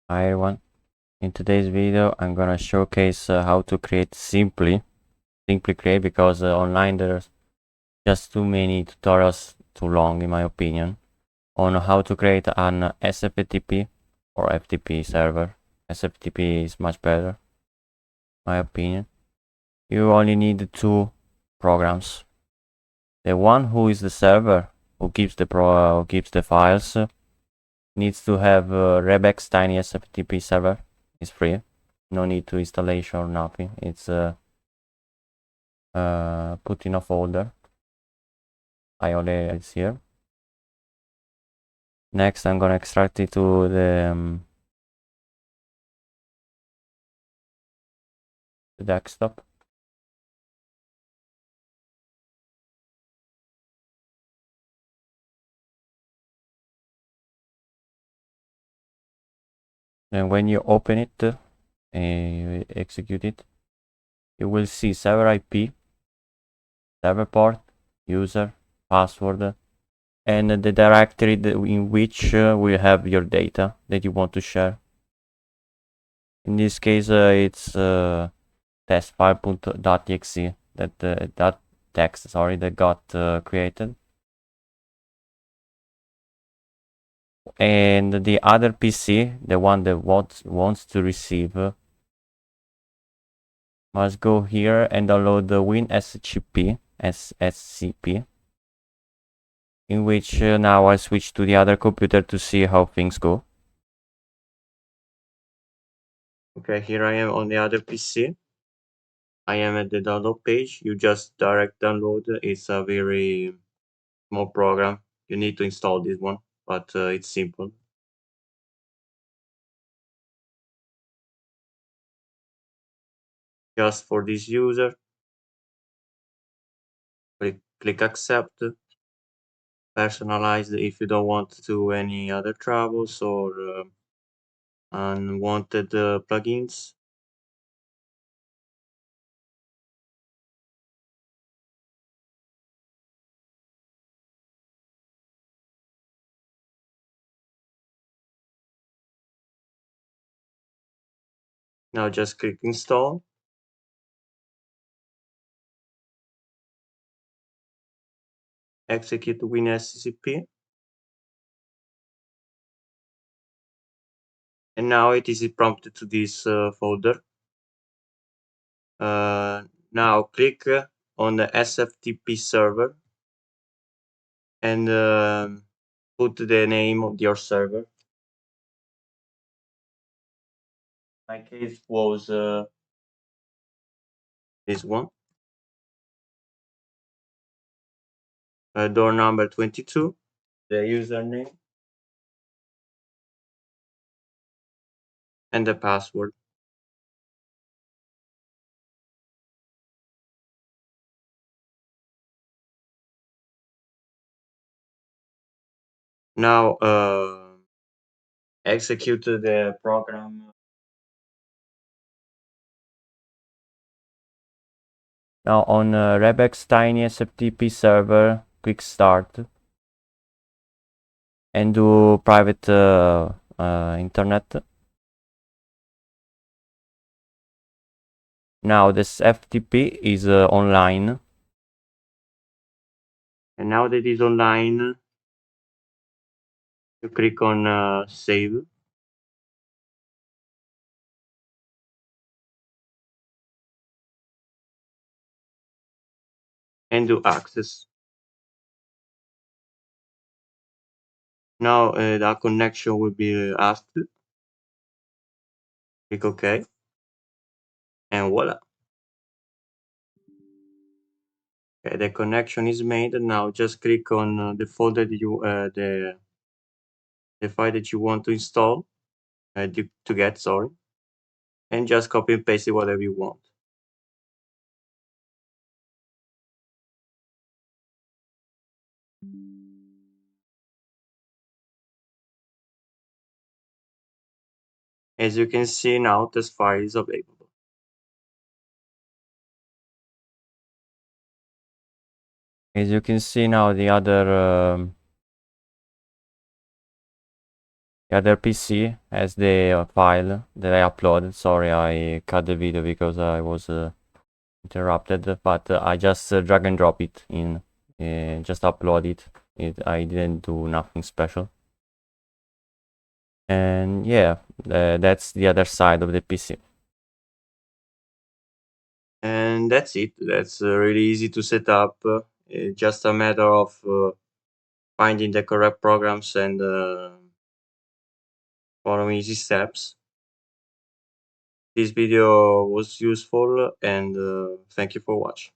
Hi everyone, in today's video I'm gonna showcase how to create simply create, because online there's just too many tutorials, too long in my opinion, on how to create an SFTP or FTP server. SFTP is much better, my opinion. You only need two programs. The one who is the server, who keeps the files, needs to have Rebex tiny SFTP server. It's free. No need to installation or nothing. It's put in a folder. I already it's here. Next, I'm gonna extract it to the desktop. And when you open it and execute it, you will see server IP, server port, user, password, and the directory in which we have your data that you want to share. In this case, it's testfile.exe that text that got created. And the other PC, the one that wants to receive, must go here and download the WinSCP, SFTP, in which now I switch to the other computer to see how things go. Okay, here I am on the other PC. I am at the download page. You just direct download. It's a very small program. You need to install this one, but it's simple. Just for this user, click accept. Personalized if you don't want to do any other troubles or unwanted plugins. Now just click install. Execute WinSCP. And now it is prompted to this folder. Now click on the SFTP server and put the name of your server. My case was this one. Door number 22, the username, and the password. Now execute the program. Now on Rebex tiny SFTP server, click start and do private internet. Now this FTP is online. And now that it is online, you click on save. And do access. Now the connection will be asked. Click OK. And voila. Okay, the connection is made. Now just click on the folder that you the file that you want to install to get, sorry, and just copy and paste it whatever you want. As you can see now, this file is available. As you can see now, the The other PC has the file that I uploaded. Sorry, I cut the video because I was interrupted, but I just drag and drop it in, just upload it. I didn't do nothing special. And yeah, that's the other side of the PC. And that's it. That's really easy to set up. It's just a matter of finding the correct programs and following easy steps. This video was useful, and thank you for watching.